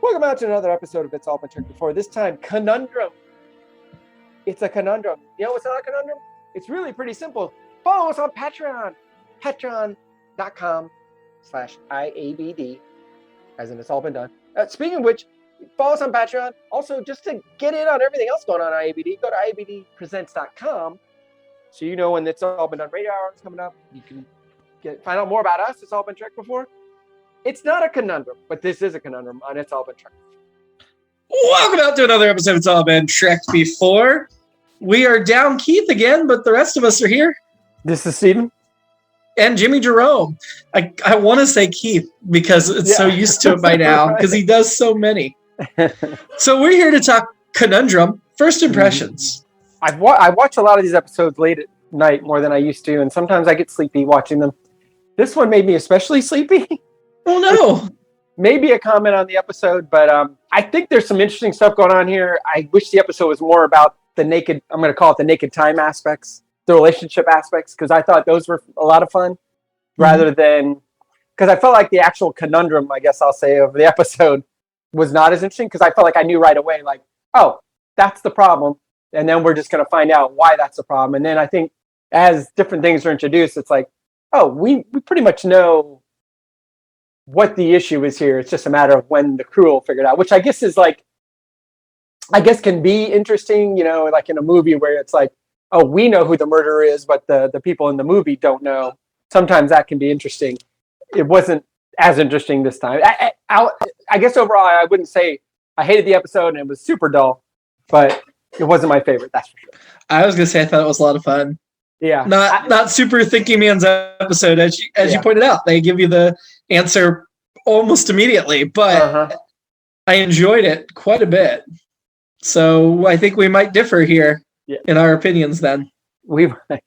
Welcome out to another episode of It's All Been Checked Before. This time, Conundrum. It's a conundrum. You know what's not a conundrum? It's really pretty simple. Follow us on Patreon. Patreon.com/IABD. As in, it's all been done. Speaking of which, follow us on Patreon. Also, just to get in on everything else going on IABD, go to IABDpresents.com. So you know when It's All Been Done radio hour is coming up. You can find out more about us. It's all been checked before. It's not a conundrum, but this is a conundrum on It's All Been Checked. Welcome out to another episode of It's All Been Trekked Before. We are down Keith again, but the rest of us are here. This is Steven. And Jimmy-Jerome. I want to say Keith because it's so used to it by now because he does so many. So we're here to talk Conundrum, first impressions. I watch a lot of these episodes late at night more than I used to, and sometimes I get sleepy watching them. This one made me especially sleepy. Oh, no. Maybe a comment on the episode, but I think there's some interesting stuff going on here. I wish the episode was more about the naked, I'm going to call it the naked time aspects, the relationship aspects, because I thought those were a lot of fun, rather than, because I felt like the actual conundrum, I guess I'll say, of the episode was not as interesting, because I felt like I knew right away, like, oh, that's the problem, and then we're just going to find out why that's the problem. And then I think as different things are introduced, it's like, oh, we pretty much know what the issue is here. It's just a matter of when the crew will figure it out, which I guess is like, I guess can be interesting, you know, like in a movie where it's like, oh, we know who the murderer is, but the people in the movie don't know. Sometimes that can be interesting. It wasn't as interesting this time. I guess overall, I wouldn't say I hated the episode and it was super dull, but it wasn't my favorite, that's for sure. I was going to say I thought it was a lot of fun. Yeah. Not super thinking man's episode, as you pointed out. They give you the answer almost immediately, but I enjoyed it quite a bit. So I think we might differ here in our opinions then. We might.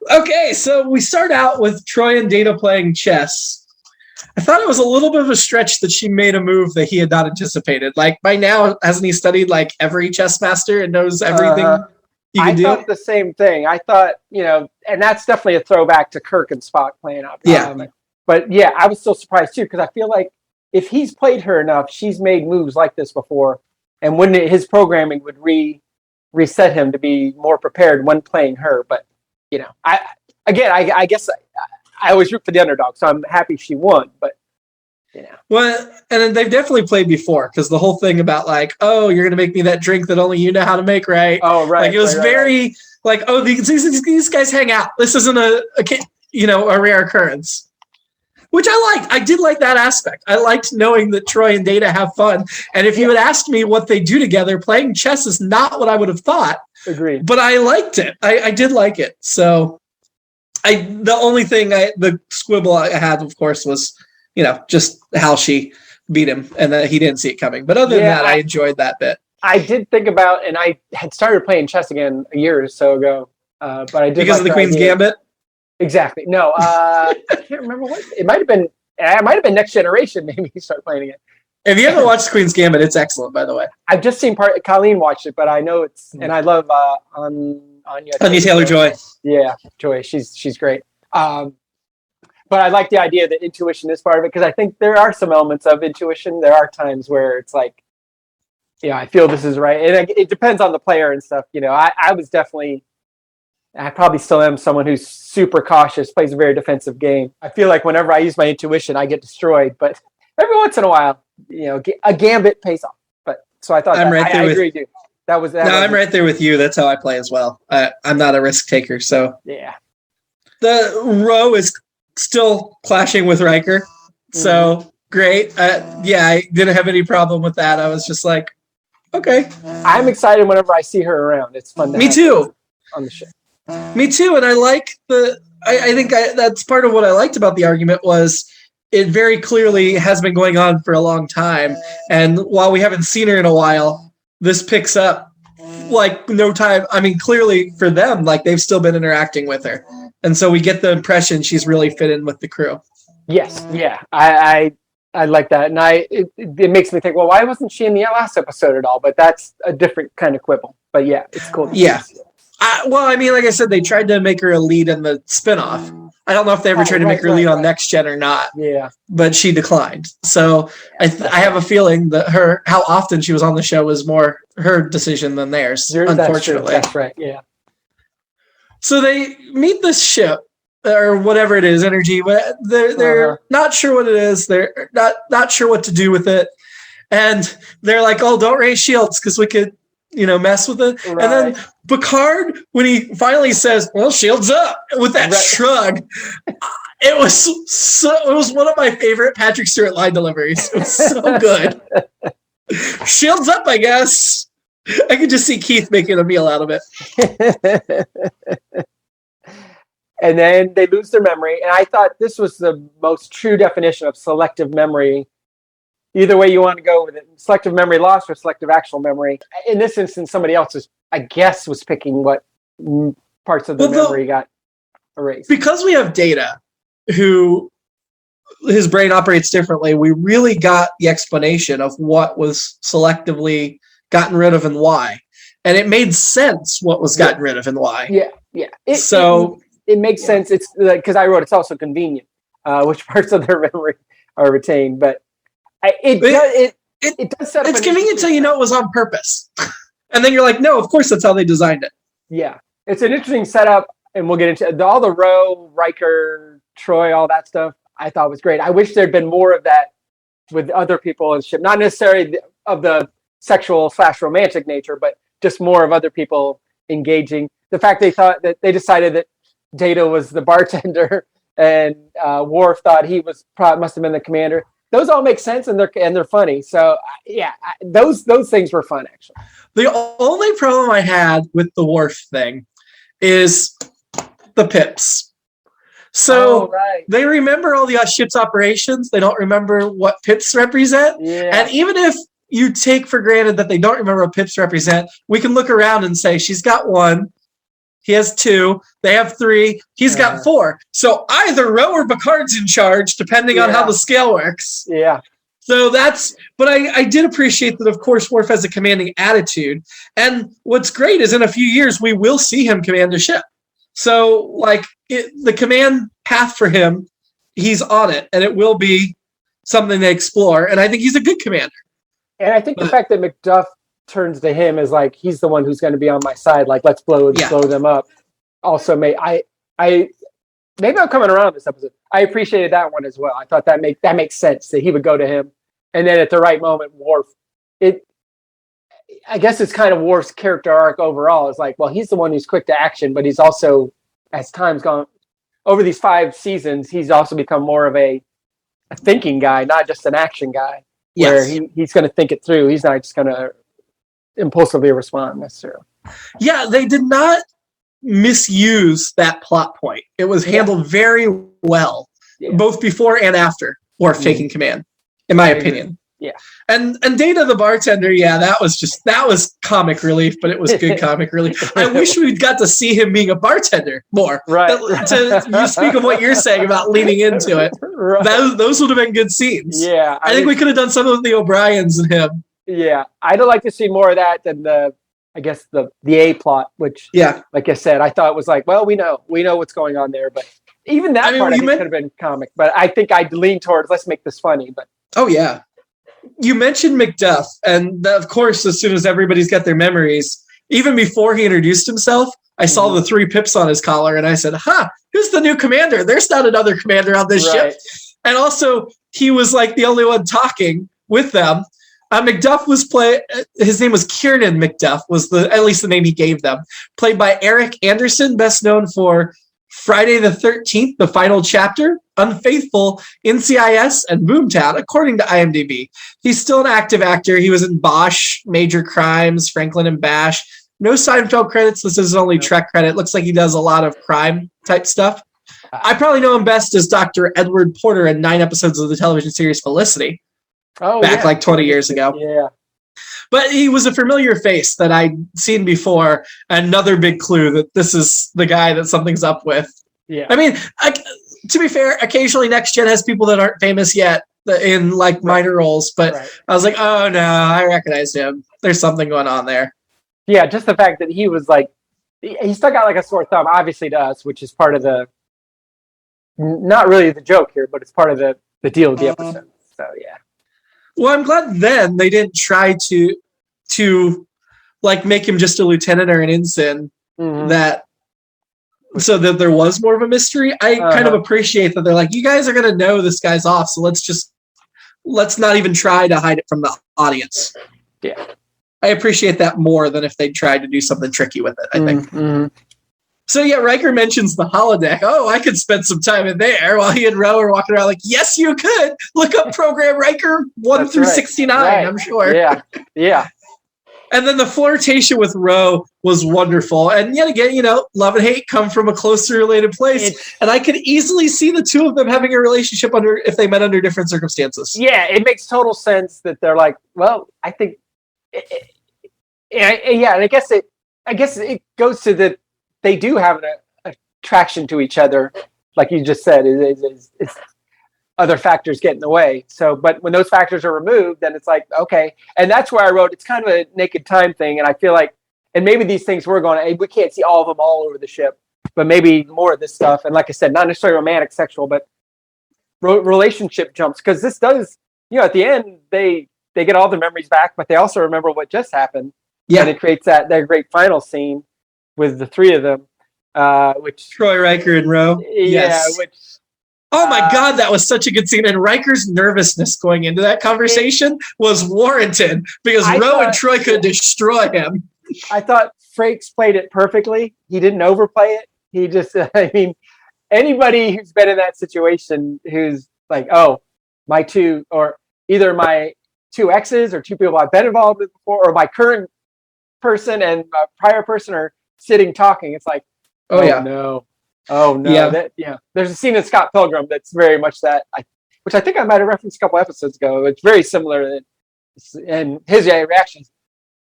Okay, so we start out with Troy and Data playing chess. I thought it was a little bit of a stretch that she made a move that he had not anticipated. Like, by now, hasn't he studied like every chess master and knows everything you can do? I thought the same thing. I thought, you know, and that's definitely a throwback to Kirk and Spock playing up. Yeah. But yeah, I was still surprised too, because I feel like if he's played her enough, she's made moves like this before, and his programming would reset him to be more prepared when playing her. But you know, I guess I always root for the underdog, so I'm happy she won. But you know, well, and they've definitely played before, because the whole thing about like, oh, you're gonna make me that drink that only you know how to make, right? Oh, right. Like it was very like, oh, these guys hang out. This isn't a rare occurrence. Which I liked. I did like that aspect. I liked knowing that Troy and Data have fun. And if you had asked me what they do together, playing chess is not what I would have thought. Agreed. But I liked it. I did like it. So the only thing, the squibble I had, of course, was, you know, just how she beat him and that he didn't see it coming. But other than that, I enjoyed that bit. I did think about, and I had started playing chess again a year or so ago. But I did because of the Queen's Gambit? Exactly. No, I can't remember what it might have been. It might have been Next Generation. Maybe he started playing it. If you haven't watched Queen's Gambit, it's excellent, by the way. I've just seen part. Colleen watched it, but I know it's, and I love Anya Taylor-Joy. Yeah, Joy. She's great. But I like the idea that intuition is part of it, because I think there are some elements of intuition. There are times where it's like, yeah, I feel this is right, and it depends on the player and stuff. You know, I was definitely. I probably still am someone who's super cautious, plays a very defensive game. I feel like whenever I use my intuition, I get destroyed. But every once in a while, you know, a gambit pays off. But so I thought I agree with you. I'm right there with you. That's how I play as well. I'm not a risk taker, so yeah. The Roe is still clashing with Riker, so great. I didn't have any problem with that. I was just like, okay. I'm excited whenever I see her around. It's fun. Me too. On the show. Me too, and I like I think that's part of what I liked about the argument was it very clearly has been going on for a long time, and while we haven't seen her in a while, this picks up like no time. I mean, clearly for them, like they've still been interacting with her, and so we get the impression she's really fit in with the crew. Yes, yeah, I like that, and it makes me think, well, why wasn't she in the last episode at all? But that's a different kind of quibble. But yeah, it's cool. Yeah. Well, I mean, like I said, they tried to make her a lead in the spinoff, I don't know if they ever tried to make her lead on Next Gen or not. Yeah. But she declined. So I have a feeling that how often she was on the show was more her decision than theirs, unfortunately. That's right, yeah. So they meet this ship, or whatever it is, energy. They're not sure what it is. They're not sure what to do with it. And they're like, oh, don't raise shields because we could, mess with it. Right. And then Picard, when he finally says, well, shields up, with that shrug, it was one of my favorite Patrick Stewart line deliveries. It was so good. Shields up, I guess. I could just see Keith making a meal out of it. And then they lose their memory. And I thought this was the most true definition of selective memory. Either way you want to go with it. Selective memory loss or selective actual memory. In this instance, somebody else was picking what parts of the memory got erased. Because we have Data, who his brain operates differently, we really got the explanation of what was selectively gotten rid of and why. And it made sense what was gotten rid of and why. Yeah. It makes sense. It's because I wrote it's also convenient which parts of their memory are retained. But it does set up. It's convenient until you know it was on purpose. And then you're like, no, of course that's how they designed it. Yeah. It's an interesting setup, and we'll get into all the Ro, Riker, Troy, all that stuff. I thought was great. I wish there'd been more of that with other people in the ship. Not necessarily of the sexual / romantic nature, but just more of other people engaging. The fact they decided that Data was the bartender and Worf thought he must have been the commander. Those all make sense and they're funny. So those things were fun actually. The only problem I had with the Worf thing is the pips. So they remember all the ship's operations. They don't remember what pips represent. Yeah. And even if you take for granted that they don't remember what pips represent, we can look around and say, she's got 1. He has 2. They have 3. He's got 4. So either Ro or Picard's in charge, depending on how the scale works. Yeah. So but I did appreciate that, of course, Worf has a commanding attitude. And what's great is in a few years, we will see him command a ship. So, the command path for him, he's on it, and it will be something to explore. And I think he's a good commander. And I think the fact that McDuff turns to him as he's the one who's going to be on my side, let's blow them up. Also, maybe I'm coming around this episode. I appreciated that one as well. I thought that makes sense that he would go to him, and then at the right moment, Worf. I guess it's kind of Worf's character arc overall. It's he's the one who's quick to action, but he's also, as time's gone over these 5 seasons, he's also become more of a thinking guy, not just an action guy. Where he's going to think it through. He's not just going to impulsively respond necessarily. Yeah, they did not misuse that plot point. It was handled very well, both before and after Worf taking command, in my opinion. Yeah. And Data the bartender, that was comic relief, but it was good comic relief. I wish we got to see him being a bartender more. Right. You speak of what you're saying about leaning into it. Right. Those would have been good scenes. Yeah. I think we could have done some of the O'Briens and him. Yeah. I'd like to see more of that than the A plot, which, like I said, I thought was we know what's going on there, but even that part could have been comic, but I think I'd lean towards let's make this funny. But oh yeah. You mentioned McDuff, and of course, as soon as everybody's got their memories, even before he introduced himself, I saw the 3 pips on his collar, and I said, who's the new commander? There's not another commander on this ship. And also, he was the only one talking with them. McDuff was his name was Kiernan McDuff, was at least the name he gave them, played by Eric Anderson, best known for Friday the 13th, the final chapter, Unfaithful, NCIS, and Boomtown, according to IMDb. He's still an active actor. He was in Bosch, Major Crimes, Franklin and Bash. No Seinfeld credits. This is his only Trek credit. Looks like he does a lot of crime-type stuff. I probably know him best as Dr. Edward Porter in 9 episodes of the television series Felicity. Back 20 years ago. Yeah. But he was a familiar face that I'd seen before. Another big clue that this is the guy that something's up with. Yeah. I mean, to be fair, occasionally Next Gen has people that aren't famous yet in minor roles. But I was like, oh no, I recognize him. There's something going on there. Yeah, just the fact that he was he stuck out like a sore thumb, obviously to us, which is part of the not really the joke here, but it's part of the deal of the episode. So yeah. Well, I'm glad then they didn't try to like make him just a lieutenant or an ensign so that there was more of a mystery. I kind of appreciate that they're like, you guys are going to know this guy's off, so let's not even try to hide it from the audience. Yeah. I appreciate that more than if they tried to do something tricky with it, I think. So yeah, Riker mentions the holodeck. Oh, I could spend some time in there while he and Ro are walking around like, yes, you could. Look up Program Riker 1 through 69, I'm sure. Yeah, yeah. And then the flirtation with Ro was wonderful. And yet again, love and hate come from a closely related place. And I could easily see the two of them having a relationship if they met under different circumstances. Yeah, it makes total sense that they're like, well, I think, and I guess it goes to that they do have an attraction to each other, like you just said. It's other factors get in the way. So, but when those factors are removed, then it's like, okay. And that's where I wrote, it's kind of a naked time thing. And I feel like, and maybe these things we're going, hey, we can't see all of them all over the ship, but maybe more of this stuff. And like I said, not necessarily romantic, sexual, but relationship jumps. Because this does, at the end, they get all their memories back, but they also remember what just happened. Yeah. And it creates that great final scene with the three of them, which Troy, Riker, and Ro. Yeah, which. Oh my God, that was such a good scene. And Riker's nervousness going into that conversation was warranted because Ro and Troy could destroy him. I thought Frakes played it perfectly. He didn't overplay it. He just, anybody who's been in that situation who's like, oh, either my two exes or two people I've been involved with before, or my current person and my prior person are sitting talking. It's like, oh no. Oh no! Yeah. There's a scene in Scott Pilgrim that's very much that, which I think I might have referenced a couple episodes ago. It's very similar, and his reaction is,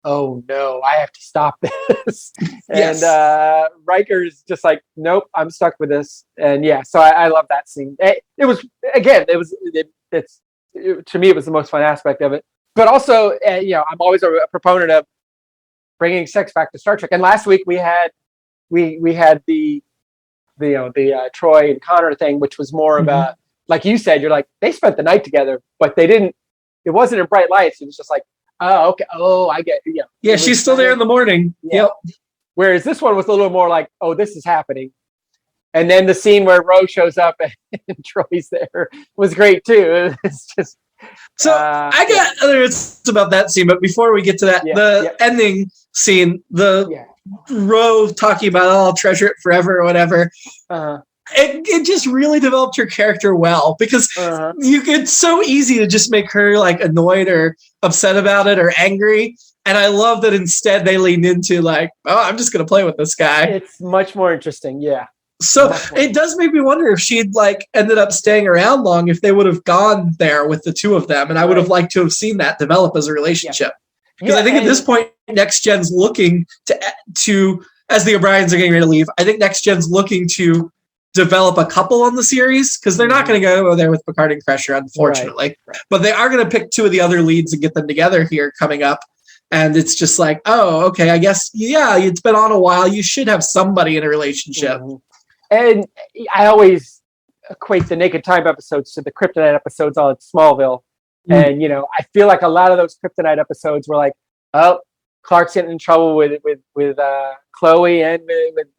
"Oh no, I have to stop this." Yes. And Riker's just like, "Nope, I'm stuck with this." And so I love that scene. It was to me, it was the most fun aspect of it. But also, I'm always a proponent of bringing sex back to Star Trek. And last week we had the Troy and Connor thing, which was more about, like you said, you're like, they spent the night together, but it wasn't in bright lights. It was just like, oh, okay. Oh, I get, Yeah, she's still there in the morning. Yeah. Yep. Whereas this one was a little more like, oh, this is happening. And then the scene where Rose shows up and Troy's there was great too. It's just. So I got other thoughts about that scene, but before we get to that, ending scene, Ro talking about, I'll treasure it forever or whatever. It just really developed her character well, because it's so easy to just make her like annoyed or upset about it or angry. And I love that instead they leaned into like, oh, I'm just going to play with this guy. It's much more interesting. Yeah. So it does make me wonder if she'd like ended up staying around long, if they would have gone there with the two of them. And I would have liked to have seen that develop as a relationship. Because I think at this point, Next Gen's looking to, as the O'Briens are getting ready to leave, I think Next Gen's looking to develop a couple on the series, because they're not going to go there with Picard and Crusher, unfortunately. Right. But they are going to pick two of the other leads and get them together here coming up. And it's just like, oh, okay, I guess, it's been on a while. You should have somebody in a relationship. And I always equate the Naked Time episodes to the Kryptonite episodes on Smallville. And, I feel like a lot of those Kryptonite episodes were like, oh, Clark's getting in trouble with Chloe and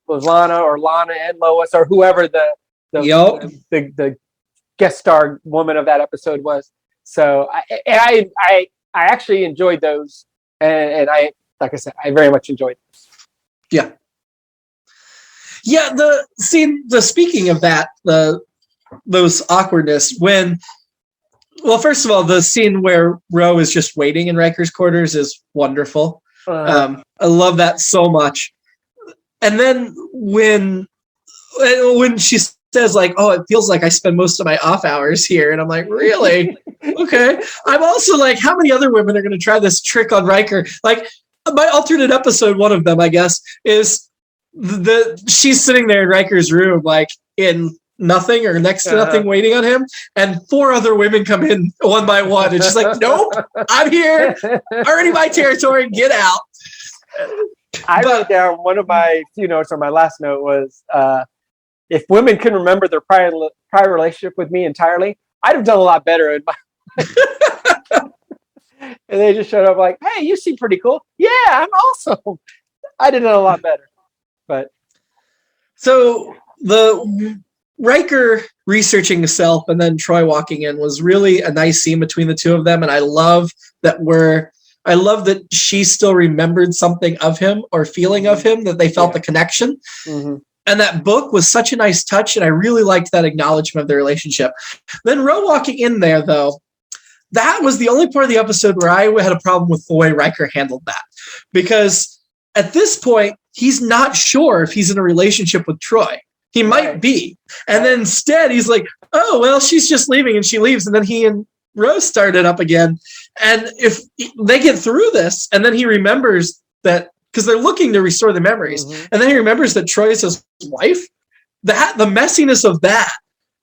with Lana, or Lana and Lois, or whoever the guest star woman of that episode was. So I actually enjoyed those. And I, like I said, I very much enjoyed this. Yeah. Yeah, speaking of that, those awkwardness first of all, the scene where Ro is just waiting in Riker's quarters is wonderful. I love that so much. And then when she says like, oh, it feels like I spend most of my off hours here, and I'm like, really? Okay. I'm also like, how many other women are going to try this trick on Riker? Like, my alternate episode, one of them, I guess, is she's sitting there in Riker's room, like in nothing or next to nothing, waiting on him, and four other women come in one by one, and she's like, nope, I'm here, already my territory, get out. I wrote down one of my few notes, or my last note was if women can remember their prior relationship with me entirely, I'd have done a lot better in my and they just showed up like, hey, you seem pretty cool. Yeah, I'm awesome. I'd have done a lot better. But so the Riker researching himself and then Troy walking in was really a nice scene between the two of them, and I love that she still remembered something of him or feeling of him, that they felt the connection. Mm-hmm. And that book was such a nice touch, and I really liked that acknowledgement of their relationship. Then Ro walking in there, though, that was the only part of the episode where I had a problem with the way Riker handled that. Because at this point, he's not sure if he's in a relationship with Troy. He might be. And then instead, he's like, oh, well, she's just leaving, and she leaves. And then he and Rose started up again. And if they get through this, and then he remembers that, because they're looking to restore the memories, and then he remembers that Troy is his wife, the messiness of that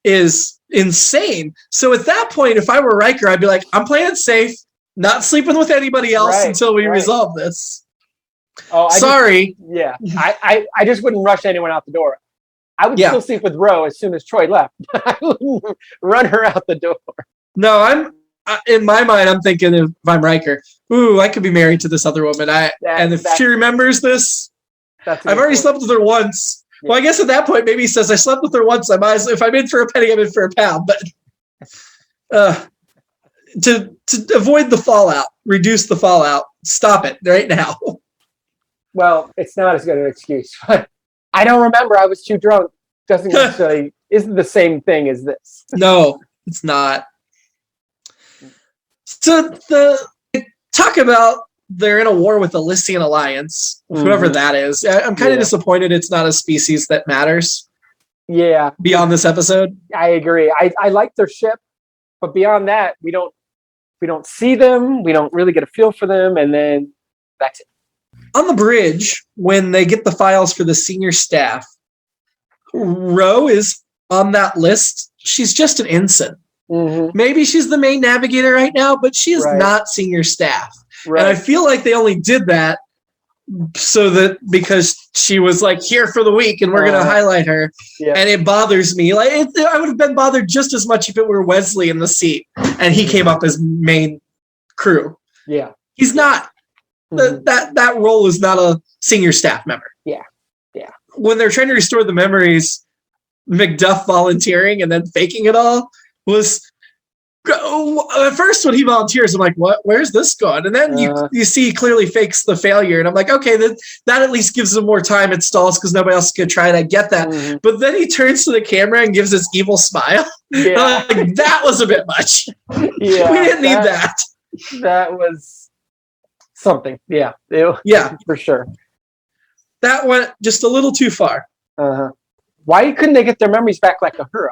is insane. So at that point, if I were Riker, I'd be like, I'm playing safe, not sleeping with anybody else until we resolve this. Oh, sorry. I just wouldn't rush anyone out the door. I would still sleep with Ro as soon as Troy left. I wouldn't run her out the door. No, in my mind, I'm thinking if I'm Riker, ooh, I could be married to this other woman. And if she remembers this, I've already slept with her once. Yeah. Well, I guess at that point, maybe he says, I slept with her once. I might as well, if I'm in for a penny, I'm in for a pound. But to avoid the fallout, reduce the fallout, stop it right now. Well, it's not as good an excuse. But I don't remember. I was too drunk. Doesn't necessarily isn't the same thing as this. No, it's not. So talk about they're in a war with the Lycian Alliance, whoever that is. I'm kind of disappointed it's not a species that matters. Yeah. Beyond this episode. I agree. I like their ship, but beyond that, we don't see them. We don't really get a feel for them, and then that's it. On the bridge, when they get the files for the senior staff, Ro is on that list. She's just an ensign. Maybe she's the main navigator right now, but she is not senior staff. And I feel like they only did that so that because she was like here for the week and we're going to highlight her. Yeah. And it bothers me. Like I would have been bothered just as much if it were Wesley in the seat and he came up as main crew. Yeah. He's not. That role is not a senior staff member. Yeah. Yeah. When they're trying to restore the memories, McDuff volunteering and then faking it all was at first when he volunteers, I'm like, what? Where's this going? And then you see he clearly fakes the failure, and I'm like, okay, that at least gives him more time. It stalls because nobody else is going to try it. I get that. But then he turns to the camera and gives this evil smile. Yeah. Like, that was a bit much. Yeah, we didn't need that. That was something. Yeah. For sure. That went just a little too far. Why couldn't they get their memories back like Uhura?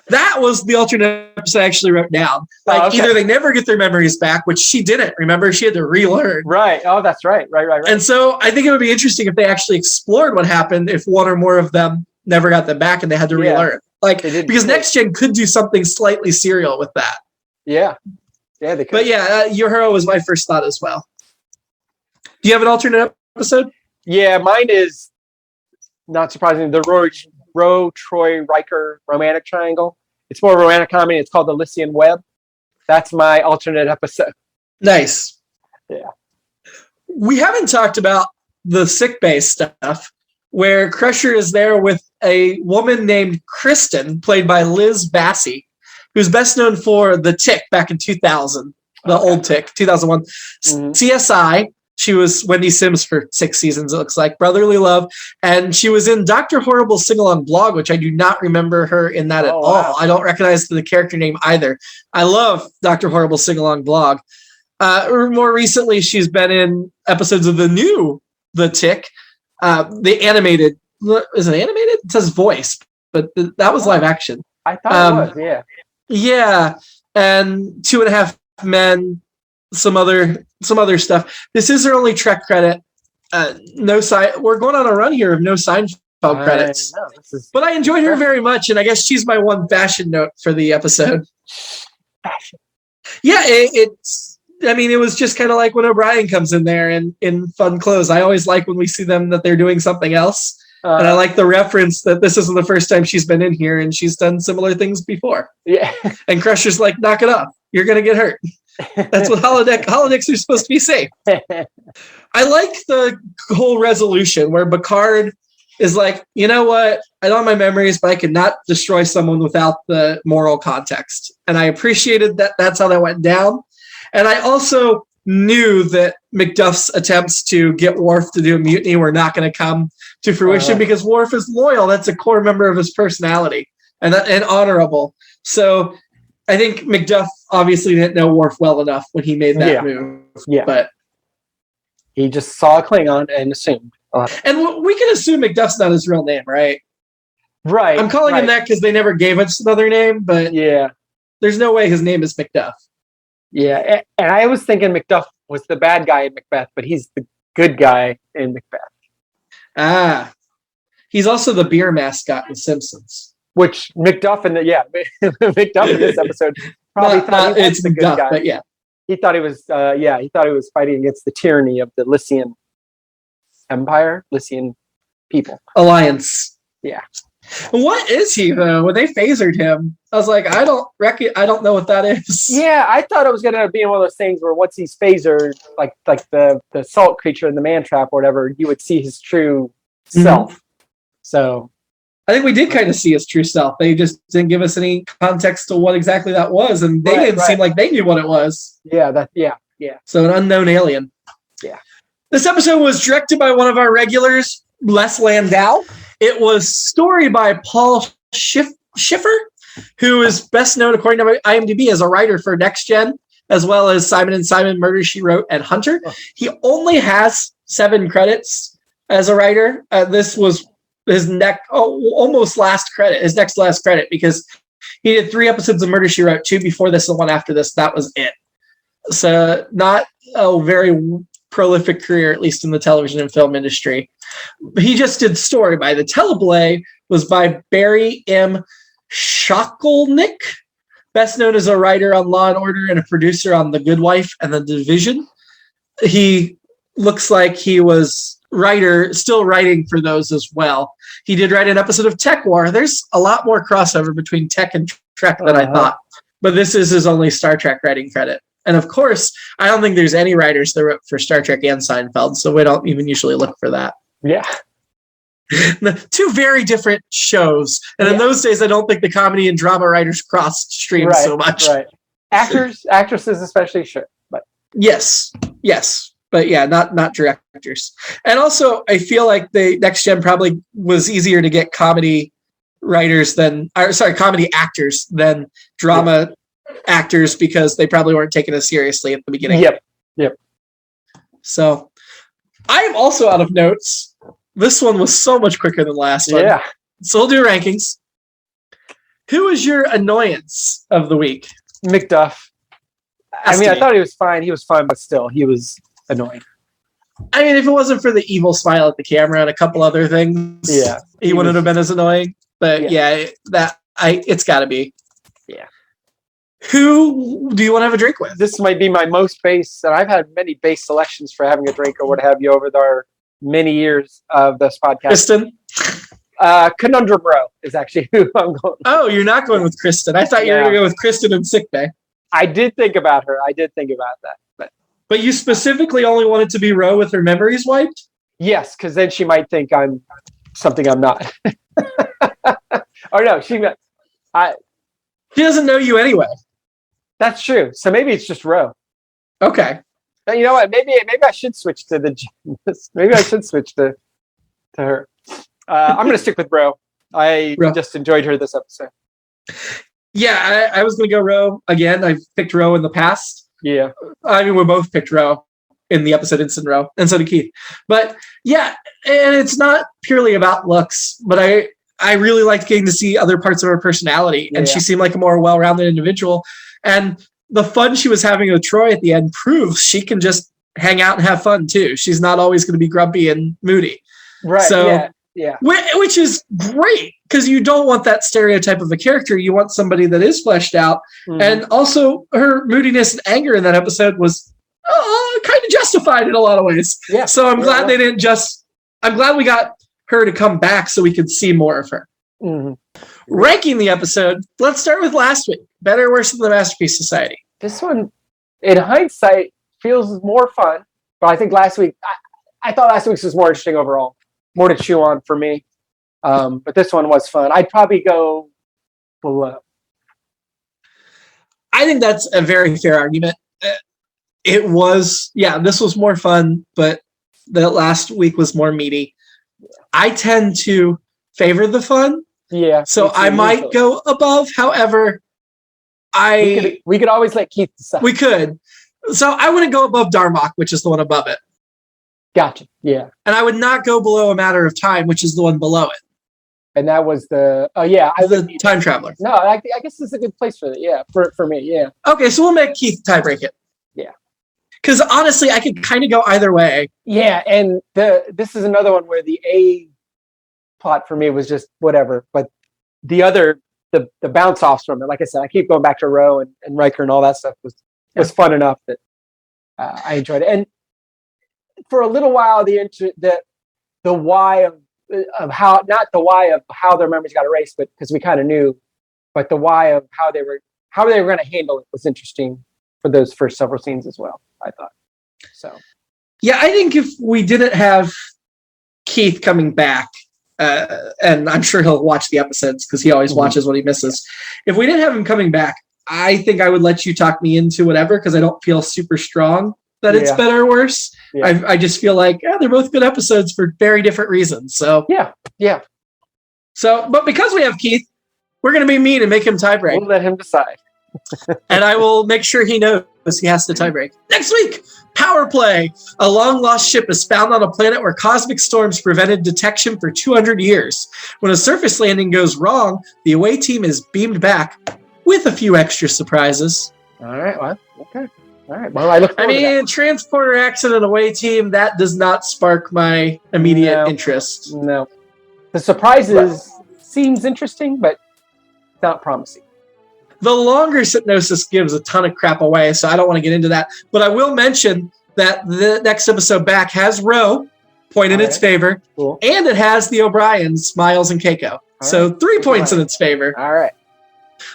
That was the alternate episode I actually wrote down. Like, either they never get their memories back, which she didn't. Remember, she had to relearn. Right. Oh, that's right. Right. And so I think it would be interesting if they actually explored what happened if one or more of them never got them back and they had to relearn. Like, because Next Gen could do something slightly serial with that. Yeah. Yeah, they could. But yeah, Uhura was my first thought as well. Do you have an alternate episode? Yeah, mine is, not surprisingly, the Ro, Troy, Riker romantic triangle. It's more romantic comedy. It's called the Lithium Web. That's my alternate episode. Nice. Yeah. We haven't talked about the sickbay stuff, where Crusher is there with a woman named Kristen, played by Liz Bassey, who's best known for The Tick back in 2000, the old Tick, 2001. CSI. She was Wendy Sims for 6 seasons, it looks like. Brotherly Love. And she was in Dr. Horrible's Sing-Along blog, which I do not remember her in that at all. I don't recognize the character name either. I love Dr. Horrible's Sing-Along blog. More recently, she's been in episodes of The Tick. The animated. Is it animated? It says voice, but that was live action. I thought it was, yeah. Yeah. And 2.5 Men. Some other stuff. This is her only Trek credit. We're going on a run here of no Seinfeld credits. But I enjoyed her very much, and I guess she's my one fashion note for the episode. Fashion. Yeah, it's. I mean, it was just kind of like when O'Brien comes in there in fun clothes. I always like when we see them that they're doing something else. And I like the reference that this isn't the first time she's been in here, and she's done similar things before. Yeah. And Crusher's like, knock it off. You're going to get hurt. That's what holodecks are supposed to be safe. I like the whole resolution where Picard is like, you know what? I don't have my memories, but I could not destroy someone without the moral context. And I appreciated that that's how that went down. And I also knew that Macduff's attempts to get Worf to do a mutiny were not going to come to fruition because Worf is loyal. That's a core member of his personality and honorable. So I think Macduff obviously didn't know Worf well enough when he made that move. Yeah. But he just saw a Klingon and assumed. And we can assume Macduff's not his real name, right? Right. I'm calling him that because they never gave us another name, but there's no way his name is Macduff. Yeah, and I was thinking Macduff was the bad guy in Macbeth, but he's the good guy in Macbeth. Ah. He's also the beer mascot in Simpsons. Which Macduff in Macduff in this episode probably thought he was the good guy. But yeah. He thought he was fighting against the tyranny of the Lycian Empire, Lycian people. Alliance. Yeah. What is he though? When they phasered him, I was like, I don't know what that is. Yeah, I thought it was gonna be one of those things where once he's phasered, like the salt creature in the man trap or whatever, you would see his true self. So I think we did kind of see his true self. They just didn't give us any context to what exactly that was, and they didn't seem like they knew what it was. Yeah, So an unknown alien. Yeah. This episode was directed by one of our regulars, Les Landau. It was story by Paul Schiffer, who is best known, according to IMDb, as a writer for Next Gen, as well as Simon & Simon, Murder, She Wrote, and Hunter. He only has 7 credits as a writer. This was his almost last credit, his next last credit, because he did 3 episodes of Murder, She Wrote, 2 before this and 1 after this. That was it. So not a very prolific career, at least in the television and film industry. He just did story by. The teleplay was by Barry M. Shokelnick, best known as a writer on Law and Order and a producer on The Good Wife and The Division. He looks like he was still writing for those as well. He did write an episode of Tech War. There's a lot more crossover between Tech and Trek than I thought, but this is his only Star Trek writing credit. And of course, I don't think there's any writers that wrote for Star Trek and Seinfeld, so we don't even usually look for that. Yeah. 2 very different shows. And in those days, I don't think the comedy and drama writers crossed streams so much. Right. Actresses especially, sure. But Yes. But yeah, not directors. And also, I feel like the Next Gen probably was easier to get comedy actors than drama actors because they probably weren't taken as seriously at the beginning. Yep. So I am also out of notes. This one was so much quicker than last one. Yeah. So we'll do rankings. Who is your annoyance of the week? Macduff. I thought he was fine. He was fine, but still, he was annoying. I mean, if it wasn't for the evil smile at the camera and a couple other things, he wouldn't have been as annoying. But it's got to be. Yeah. Who do you want to have a drink with? This might be my most base, and I've had many base selections for having a drink or what have you over our many years of this podcast. Kristen? Conundrum Row is actually who I'm going with. Oh, you're not going with Kristen. I thought you were going to go with Kristen in sickbay. I did think about her. I did think about that. But you specifically only wanted to be Row with her memories wiped? Yes, because then she might think I'm something I'm not. Or no, she doesn't know you anyway. That's true. So maybe it's just Row. Okay. But you know what? Maybe I should switch to maybe I should switch to her. I'm going to stick with Row. I just enjoyed her this episode. Yeah, I was going to go Row again. I've picked Row in the past. Yeah. I mean, we both picked Row in the episode Instant Row, and so did Keith. But yeah, and it's not purely about looks, but I really liked getting to see other parts of her personality, and she seemed like a more well-rounded individual. And the fun she was having with Troy at the end proves she can just hang out and have fun too. She's not always going to be grumpy and moody. Right. So, yeah. Which is great because you don't want that stereotype of a character. You want somebody that is fleshed out. Mm-hmm. And also her moodiness and anger in that episode was kind of justified in a lot of ways. Yeah. So I'm glad they didn't I'm glad we got her to come back so we could see more of her. Mhm. Ranking the episode, let's start with last week. Better or worse than the Masterpiece Society? This one, in hindsight, feels more fun. But I think last week, I thought last week's was more interesting overall. More to chew on for me. But this one was fun. I'd probably go below. I think that's a very fair argument. It was, this was more fun, but the last week was more meaty. I tend to favor the fun. Yeah. So I might go above. However, we could always let Keith decide. We could. So I wouldn't go above Darmok, which is the one above it. Gotcha. Yeah. And I would not go below A Matter of Time, which is the one below it. And that was the Time Traveler. No, I guess this is a good place for it. Yeah, for me. Yeah. Okay, so we'll make Keith tiebreak it. Yeah. Because honestly, I could kind of go either way. Yeah, and this is another one where the A plot for me was just whatever, but the other, the bounce offs from it, like I said, I keep going back to Roe and Riker and all that stuff was fun enough that I enjoyed it. And for a little while, the why of how, not the why of how their memories got erased, but because we kind of knew, but the why of how they were going to handle it was interesting for those first several scenes as well, I thought. So, yeah, I think if we didn't have Keith coming back, and I'm sure he'll watch the episodes because he always watches what he misses. If we didn't have him coming back, I think I would let you talk me into whatever because I don't feel super strong that it's better or worse. Yeah. I just feel like they're both good episodes for very different reasons. So yeah. So, but because we have Keith, we're going to be mean and make him tiebreak. We'll let him decide. And I will make sure he knows he has to tiebreak. Next week, Power Play. A long-lost ship is found on a planet where cosmic storms prevented detection for 200 years. When a surface landing goes wrong, the away team is beamed back with a few extra surprises. All right. Well, okay. All right. Well, I look forward to that. Transporter accident away team, that does not spark my immediate interest. No. The surprises seems interesting, but not promising. The longer Hypnosis gives a ton of crap away, so I don't want to get into that. But I will mention that the next episode back has Roe, point in its favor, cool. And it has the O'Briens, Miles and Keiko. So 3 points in its favor. All right.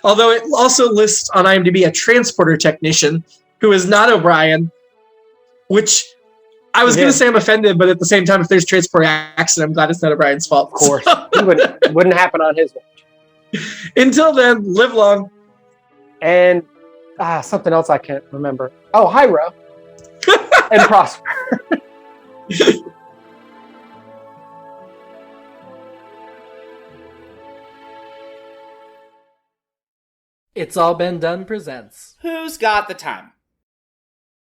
Although it also lists on IMDb a transporter technician who is not O'Brien, which I was going to say I'm offended, but at the same time, if there's transport accident, I'm glad it's not O'Brien's fault. Of course. It wouldn't happen on his watch. Until then, live long. And something else I can't remember. Oh, hi, Ro. And prosper. It's All Been Done presents Who's Got the Time?